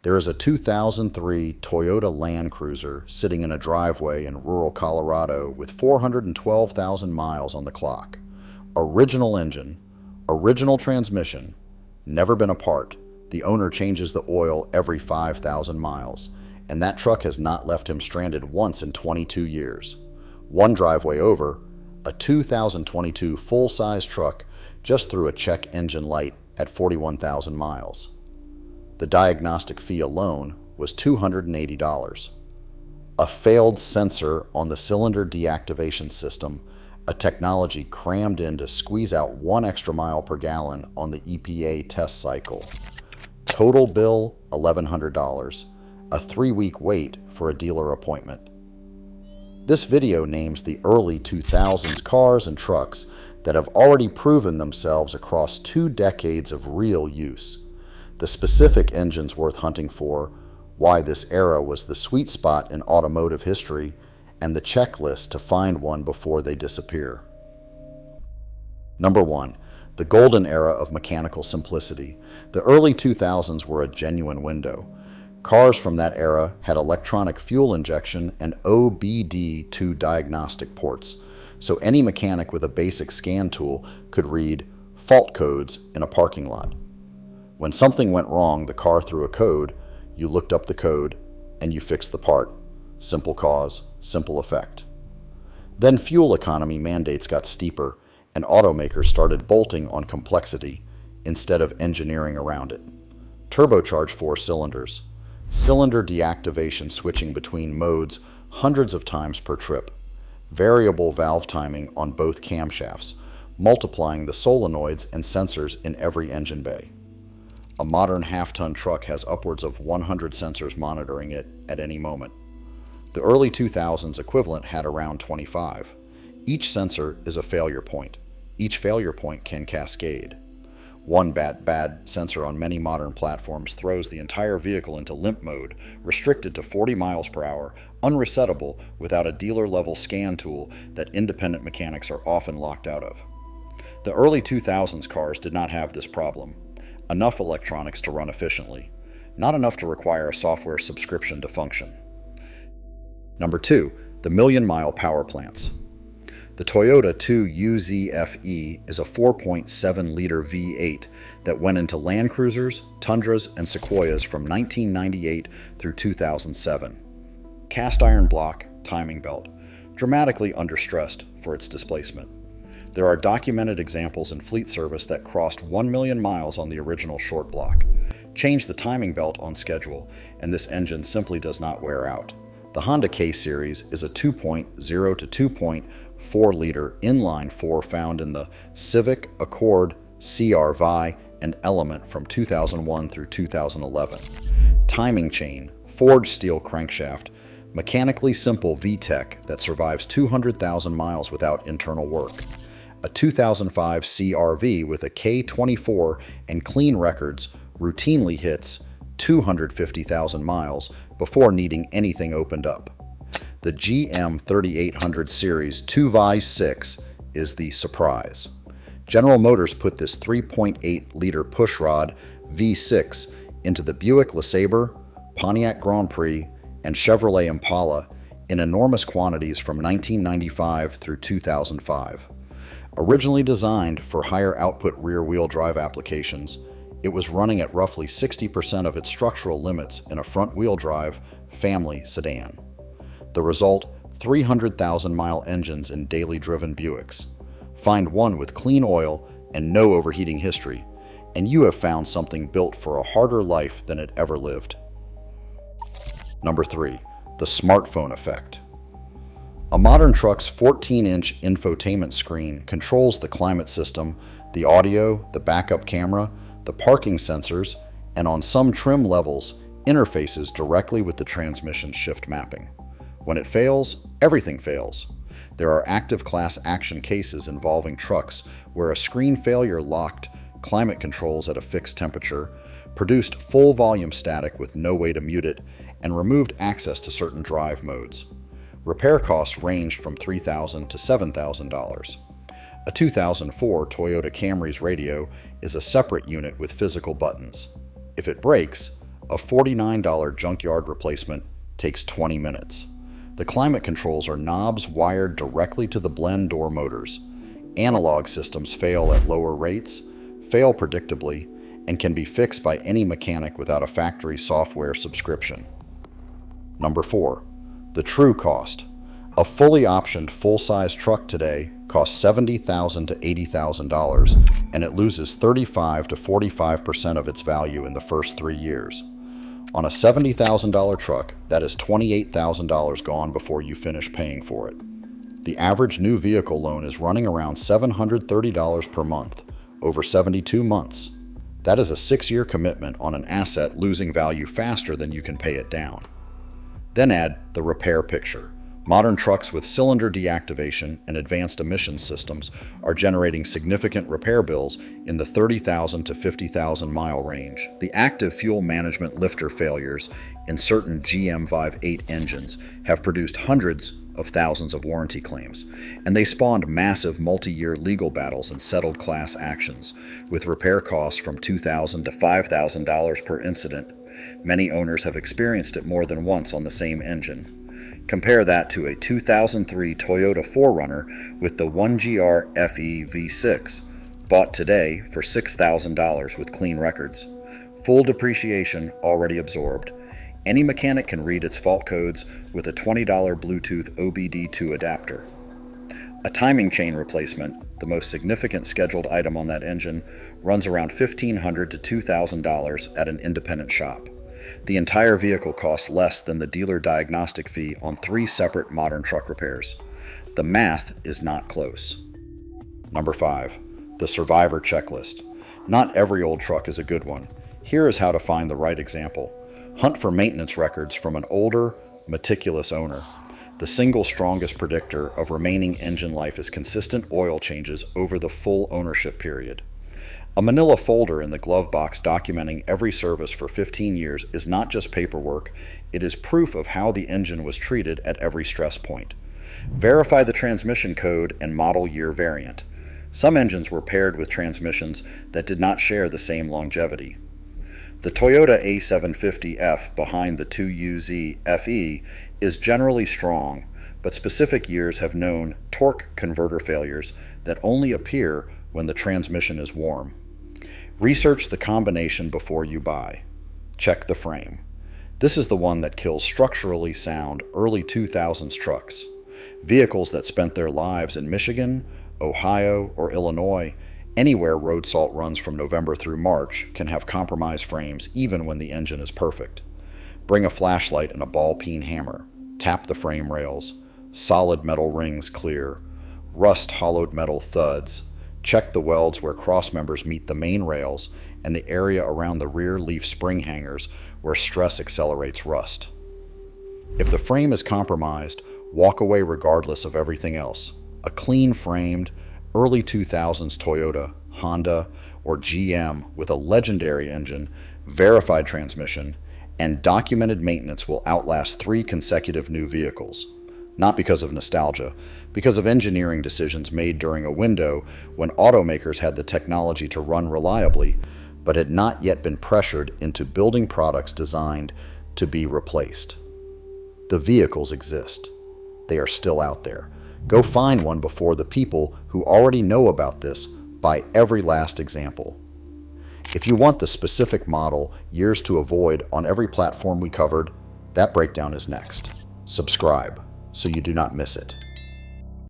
There is a 2003 Toyota Land Cruiser sitting in a driveway in rural Colorado with 412,000 miles on the clock. Original engine, original transmission, never been apart. The owner changes the oil every 5,000 miles, and that truck has not left him stranded once in 22 years. One driveway over, a 2022 full-size truck just threw a check engine light at 41,000 miles. The diagnostic fee alone was $280. A failed sensor on the cylinder deactivation system, a technology crammed in to squeeze out 1 extra mile per gallon on the EPA test cycle. Total bill, $1,100. A 3-week wait for a dealer appointment. This video names the early 2000s cars and trucks that have already proven themselves across 2 decades of real use. The specific engines worth hunting for, why this era was the sweet spot in automotive history, and the checklist to find one before they disappear. Number 1. The golden era of mechanical simplicity. The early 2000s were a genuine window. Cars from that era had electronic fuel injection and OBD2 diagnostic ports, so any mechanic with a basic scan tool could read fault codes in a parking lot. When something went wrong, the car threw a code, you looked up the code, and you fixed the part. Simple cause, simple effect. Then fuel economy mandates got steeper, and automakers started bolting on complexity instead of engineering around it. Turbocharged 4 cylinders. Cylinder deactivation switching between modes hundreds of times per trip. Variable valve timing on both camshafts, multiplying the solenoids and sensors in every engine bay. A modern half-ton truck has upwards of 100 sensors monitoring it at any moment. The early 2000s equivalent had around 25. Each sensor is a failure point. Each failure point can cascade. One bad sensor on many modern platforms throws the entire vehicle into limp mode, restricted to 40 miles per hour, unresettable without a dealer-level scan tool that independent mechanics are often locked out of. The early 2000s cars did not have this problem. Enough electronics to run efficiently, not enough to require a software subscription to function. Number 2, the million-mile power plants. The Toyota 2UZ-FE is a 4.7-liter V8 that went into Land Cruisers, Tundras, and Sequoias from 1998 through 2007. Cast iron block, timing belt, dramatically understressed for its displacement. There are documented examples in fleet service that crossed 1 million miles on the original short block. Change the timing belt on schedule, and this engine simply does not wear out. The Honda K-Series is a 2.0 to 2.4-liter inline-4 found in the Civic, Accord, CR-Vi, and Element from 2001 through 2011. Timing chain, forged steel crankshaft, mechanically simple VTEC that survives 200,000 miles without internal work. A 2005 CR-V with a K24 and clean records routinely hits 250,000 miles before needing anything opened up. The GM 3800 Series 2Vi6 is the surprise. General Motors put this 3.8-liter pushrod V6 into the Buick LeSabre, Pontiac Grand Prix, and Chevrolet Impala in enormous quantities from 1995 through 2005. Originally designed for higher output rear-wheel drive applications, it was running at roughly 60% of its structural limits in a front-wheel drive family sedan. The result, 300,000-mile engines in daily driven Buicks. Find one with clean oil and no overheating history, and you have found something built for a harder life than it ever lived. Number 3, the smartphone effect. A modern truck's 14-inch infotainment screen controls the climate system, the audio, the backup camera, the parking sensors, and on some trim levels, interfaces directly with the transmission shift mapping. When it fails, everything fails. There are active class action cases involving trucks where a screen failure locked climate controls at a fixed temperature, produced full volume static with no way to mute it, and removed access to certain drive modes. Repair costs ranged from $3,000 to $7,000. A 2004 Toyota Camry's radio is a separate unit with physical buttons. If it breaks, a $49 junkyard replacement takes 20 minutes. The climate controls are knobs wired directly to the blend door motors. Analog systems fail at lower rates, fail predictably, and can be fixed by any mechanic without a factory software subscription. Number 4. The true cost. A fully optioned full-size truck today costs $70,000 to $80,000, and it loses 35 to 45% of its value in the first 3 years. On a $70,000 truck, that is $28,000 gone before you finish paying for it. The average new vehicle loan is running around $730 per month, over 72 months. That is a 6-year commitment on an asset losing value faster than you can pay it down. Then add the repair picture. Modern trucks with cylinder deactivation and advanced emissions systems are generating significant repair bills in the 30,000 to 50,000 mile range. The active fuel management lifter failures in certain GM 5.8 engines have produced hundreds of thousands of warranty claims, and they spawned massive multi-year legal battles and settled class actions, with repair costs from $2,000 to $5,000 per incident. Many owners have experienced it more than once on the same engine. Compare that to a 2003 Toyota 4Runner with the 1GR FE V6, bought today for $6,000 with clean records. Full depreciation already absorbed. Any mechanic can read its fault codes with a $20 Bluetooth OBD2 adapter. A timing chain replacement, the most significant scheduled item on that engine, runs around $1,500 to $2,000 at an independent shop. The entire vehicle costs less than the dealer diagnostic fee on 3 separate modern truck repairs. The math is not close. Number 5. The survivor checklist. Not every old truck is a good one. Here is how to find the right example. Hunt for maintenance records from an older, meticulous owner. The single strongest predictor of remaining engine life is consistent oil changes over the full ownership period. A manila folder in the glove box documenting every service for 15 years is not just paperwork, it is proof of how the engine was treated at every stress point. Verify the transmission code and model year variant. Some engines were paired with transmissions that did not share the same longevity. The Toyota A750F behind the 2UZ FE is generally strong, but specific years have known torque converter failures that only appear when the transmission is warm. Research the combination before you buy. Check the frame. This is the one that kills structurally sound early 2000s trucks. Vehicles that spent their lives in Michigan, Ohio, or Illinois, anywhere road salt runs from November through March, can have compromised frames even when the engine is perfect. Bring a flashlight and a ball-peen hammer. Tap the frame rails. Solid metal rings clear. Rust hollowed metal thuds. Check the welds where cross members meet the main rails and the area around the rear leaf spring hangers where stress accelerates rust. If the frame is compromised, walk away regardless of everything else. A clean-framed, early 2000s Toyota, Honda, or GM with a legendary engine, verified transmission, and documented maintenance will outlast 3 consecutive new vehicles. Not because of nostalgia, because of engineering decisions made during a window when automakers had the technology to run reliably, but had not yet been pressured into building products designed to be replaced. The vehicles exist. They are still out there. Go find one before the people who already know about this buy every last example. If you want the specific model, years to avoid on every platform we covered, that breakdown is next. Subscribe so you do not miss it.